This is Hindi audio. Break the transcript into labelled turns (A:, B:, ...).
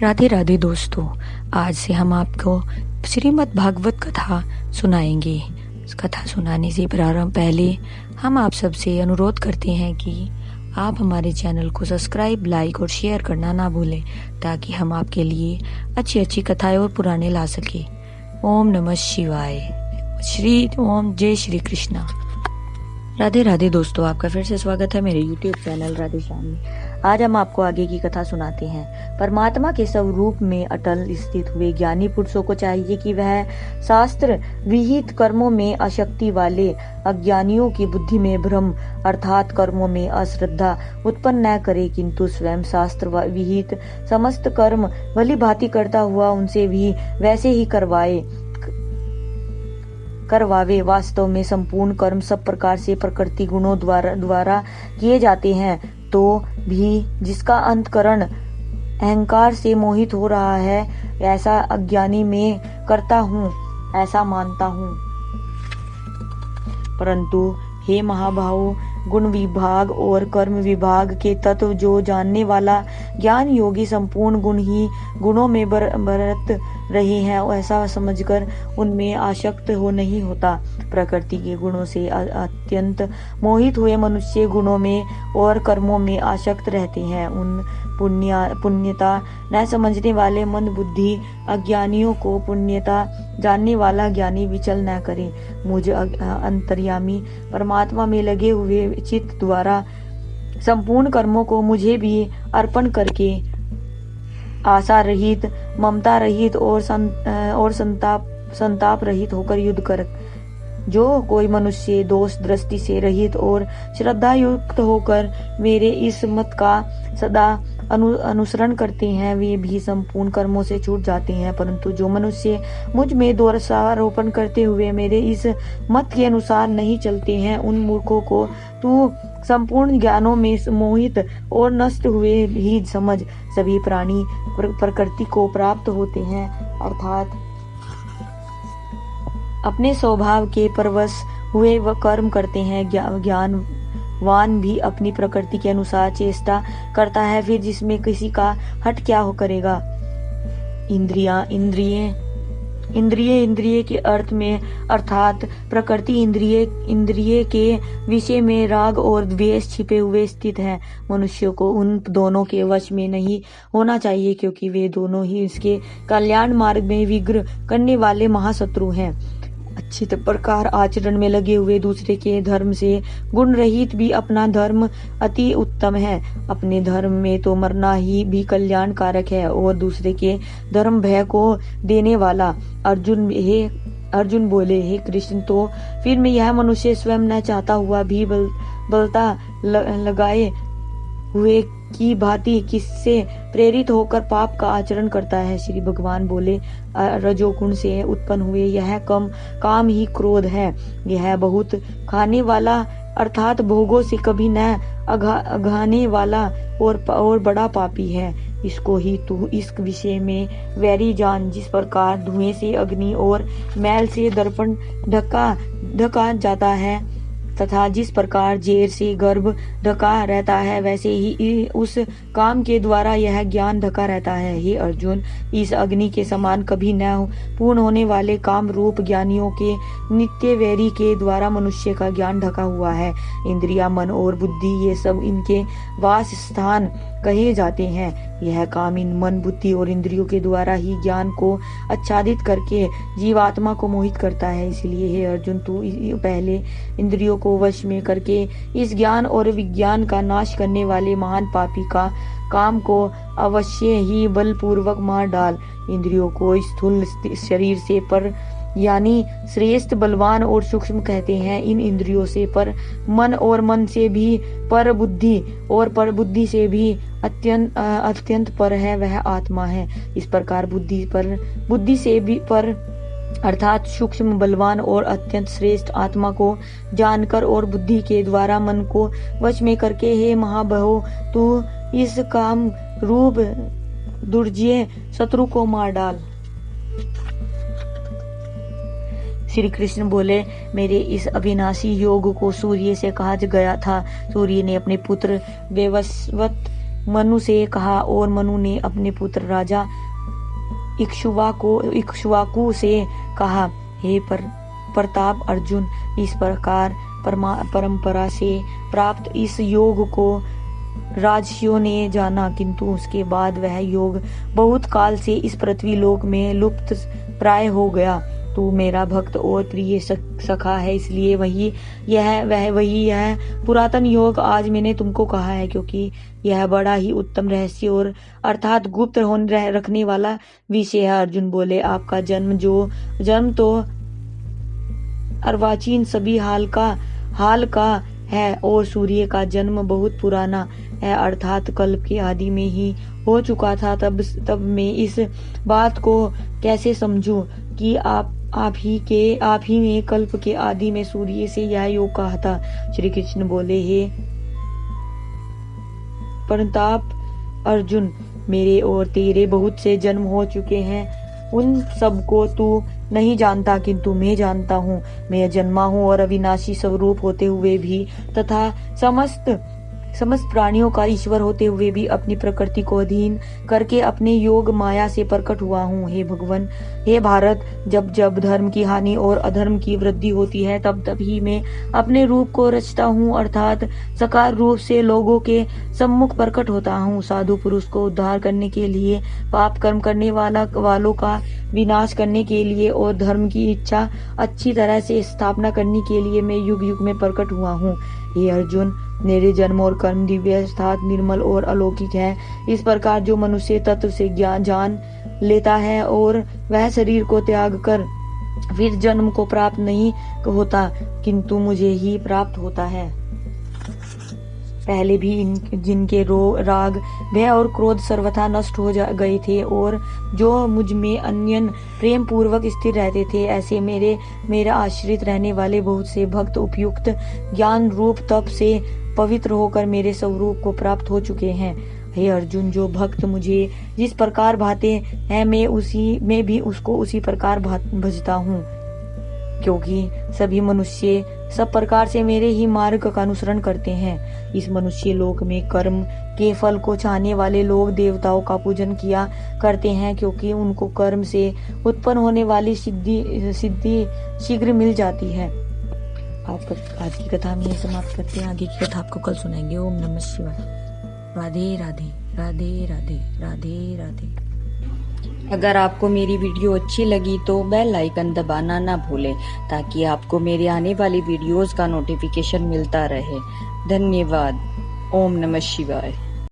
A: राधे राधे दोस्तों, आज से हम आपको श्रीमद् भागवत कथा सुनाएंगे। इस कथा सुनाने से प्रारंभ पहले हम आप सबसे अनुरोध करते हैं कि आप हमारे चैनल को सब्सक्राइब, लाइक और शेयर करना ना भूलें, ताकि हम आपके लिए अच्छी अच्छी कथाएं और पुराने ला सके। ओम नमः शिवाय। ओम जय श्री कृष्णा। राधे राधे दोस्तों, आपका फिर से स्वागत है मेरे YouTube चैनल राधे श्याम में। आज हम आपको आगे की कथा सुनाते हैं। परमात्मा के स्वरूप में अटल स्थित हुए ज्ञानी पुरुषों को चाहिए कि वह शास्त्र विहित कर्मों में आसक्ति वाले अज्ञानियों की बुद्धि में भ्रम अर्थात कर्मों में अश्रद्धा उत्पन्न न करे, किंतु स्वयं शास्त्र विहित समस्त कर्म भली भांति करता हुआ उनसे भी वैसे ही करवावे। वास्तव में संपूर्ण कर्म सब प्रकार से प्रकृति गुणों द्वारा किए जाते हैं, तो भी जिसका अंतकरण अहंकार से मोहित हो रहा है, ऐसा अज्ञानी में करता हूँ, ऐसा मानता हूँ। परंतु हे महाभाव, गुण विभाग और कर्म विभाग के तत्व जो जानने वाला ज्ञान योगी संपूर्ण गुण ही गुणों में बरत रहे हैं, ऐसा समझकर उनमें आसक्त हो नहीं होता। प्रकृति के गुणों से अत्यंत मोहित हुए मनुष्य गुणों में और कर्मों में आसक्त रहते हैं। उन पुण्यता न समझने वाले मंद बुद्धि अज्ञानियों को पुण्यता जानने वाला ज्ञानी विचल न करे। मुझ अंतर्यामी परमात्मा में लगे हुए चित्त द्वारा संपूर्ण कर्मों को मुझे भी अर्पण करके आशा रहित, ममता रहित और संताप रहित होकर युद्ध कर। जो कोई मनुष्य दोष दृष्टि से रहित और श्रद्धा युक्त होकर मेरे इस मत का सदा अनुसरण करते हैं, वे भी संपूर्ण कर्मों से छूट जाते हैं। परंतु जो मनुष्य मुझ में दोषारोपण करते हुए मेरे इस मत के अनुसार नहीं चलते हैं, उन मूर्खों को तू संपूर्ण ज्ञानों में मोहित और नष्ट हुए ही समझ। सभी प्राणी प्रकृति को प्राप्त होते हैं, अर्थात अपने स्वभाव के परवश हुए वह कर्म करते हैं। ज्ञानवान भी अपनी प्रकृति के अनुसार चेष्टा करता है, फिर जिसमें किसी का हट क्या हो करेगा। इंद्रिय के अर्थ में अर्थात प्रकृति इंद्रिय के विषय में राग और द्वेष छिपे हुए स्थित है। मनुष्य को उन दोनों के वश में नहीं होना चाहिए, क्योंकि वे दोनों ही इसके कल्याण मार्ग में विघ्न करने वाले महाशत्रु हैं। अच्छी प्रकार आचरण में लगे हुए दूसरे के धर्म से गुण रहित भी अपना धर्म अति उत्तम है। अपने धर्म में तो मरना ही भी कल्याणकारक है और दूसरे के धर्म भय को देने वाला। अर्जुन बोले, हे कृष्ण, तो फिर मैं यह मनुष्य स्वयं न चाहता हुआ भी बलता लगाए हुए की भांति किससे प्रेरित होकर पाप का आचरण करता है। श्री भगवान बोले, रजोगुण से उत्पन्न हुए यह काम ही क्रोध है। यह बहुत खाने वाला अर्थात भोगों से कभी न अघाने वाला और बड़ा पापी है। इसको ही तू इस विषय में वैरी जान। जिस प्रकार धुएं से अग्नि और मैल से दर्पण ढका जाता है, तथा जिस प्रकार जेर से गर्भ ढका रहता है, वैसे ही उस काम के द्वारा यह ज्ञान ढका रहता है। हे अर्जुन, इस अग्नि के समान कभी न पूर्ण होने वाले काम रूप ज्ञानियों के नित्य वैरी के द्वारा मनुष्य का ज्ञान ढका हुआ है। इंद्रिया, मन और बुद्धि, ये सब इनके वास स्थान कहे जाते हैं। यह काम इन मन, बुद्धि और इंद्रियों के द्वारा ही ज्ञान को आच्छादित करके जीवात्मा को मोहित करता है। इसलिए हे अर्जुन, तू पहले इंद्रियों को वश में करके इस ज्ञान और विज्ञान का नाश करने वाले महान पापी का काम को अवश्य ही बलपूर्वक मार डाल। इंद्रियों को स्थूल शरीर से पर यानी श्रेष्ठ, बलवान और सूक्ष्म कहते हैं। इन इंद्रियों से पर मन और मन से भी पर बुद्धि और पर बुद्धि से भी अत्यंत पर है, वह आत्मा है। इस प्रकार बुद्धि से भी पर अर्थात सूक्ष्म, बलवान और अत्यंत श्रेष्ठ आत्मा को जानकर और बुद्धि के द्वारा मन को वश में करके, हे महाबाहो, तू इस काम रूप दुर्जय शत्रु को मार डाल। श्री कृष्ण बोले, मेरे इस अविनाशी योग को सूर्य से कहा गया था। सूर्य ने अपने पुत्र वैवस्वत मनु से कहा और मनु ने अपने पुत्र राजा इक्ष्वाकु से कहा, हे प्रताप अर्जुन, इस प्रकार परंपरा से प्राप्त इस योग को राजर्षियों ने जाना, किंतु उसके बाद वह योग बहुत काल से इस पृथ्वी लोक में लुप्त प्राय हो गया। तू मेरा भक्त और प्रिय सखा है, इसलिए वही यह पुरातन योग आज मैंने तुमको कहा है, क्योंकि यह बड़ा ही उत्तम रहस्य और अर्थात गुप्त रखने वाला विषय है। अर्जुन बोले, आपका जन्म तो अर्वाचीन सभी हाल का है और सूर्य का जन्म बहुत पुराना है, अर्थात कल्प के आदि में ही हो चुका था। तब मैं इस बात को कैसे समझूं कि आप ही ने कल्प के आदि में सूर्य से यह योग कहा था। श्री कृष्ण बोले, हे प्रताप अर्जुन, मेरे और तेरे बहुत से जन्म हो चुके हैं, उन सबको तू नहीं जानता, किंतु मैं जानता हूँ। मैं जन्मा हूँ और अविनाशी स्वरूप होते हुए भी तथा समस्त प्राणियों का ईश्वर होते हुए भी अपनी प्रकृति को अधीन करके अपने योग माया से प्रकट हुआ हूँ। हे भगवान, हे भारत, जब धर्म की हानि और अधर्म की वृद्धि होती है, तब ही मैं अपने रूप को रचता हूँ, अर्थात साकार रूप से लोगों के सम्मुख प्रकट होता हूँ। साधु पुरुष को उद्धार करने के लिए, पाप कर्म करने वालों का विनाश करने के लिए और धर्म की इच्छा अच्छी तरह से स्थापना करने के लिए मैं युग युग में प्रकट हुआ हूँ। हे अर्जुन, मेरे जन्म और कर्म दिव्य अर्थात निर्मल और अलौकिक है। इस प्रकार जो मनुष्य तत्व से ज्ञान जान लेता है और वह शरीर को त्याग कर फिर जन्म को प्राप्त नहीं होता, किंतु मुझे ही प्राप्त होता है। पहले भी जिनके राग, भय और क्रोध सर्वथा नष्ट हो गए थे और जो मुझ में अन्यन प्रेम पूर्वक स्थिर रहते थे, ऐसे मेरे आश्रित रहने वाले बहुत से भक्त उपयुक्त ज्ञान रूप तप से पवित्र होकर मेरे स्वरूप को प्राप्त हो चुके हैं। हे अर्जुन, जो भक्त मुझे जिस प्रकार भाते हैं मैं भी उसको उसी प्रकार भजता हूँ, क्योंकि सभी मनुष्य सब प्रकार से मेरे ही मार्ग का अनुसरण करते हैं। इस मनुष्य लोक में कर्म के फल को चाहने वाले लोग देवताओं का पूजन किया करते हैं, क्योंकि उनको कर्म से उत्पन्न होने वाली सिद्धि शीघ्र मिल जाती है। आज की कथा हम यही समाप्त करते हैं। आगे की कथा आपको कल सुनाएंगे। ओम नमः शिवाय। राधे राधे राधे राधे राधे राधे। अगर आपको मेरी वीडियो अच्छी लगी तो बेल आइकन दबाना ना भूलें, ताकि आपको मेरे आने वाली वीडियोस का नोटिफिकेशन मिलता रहे। धन्यवाद। ओम नमः शिवाय।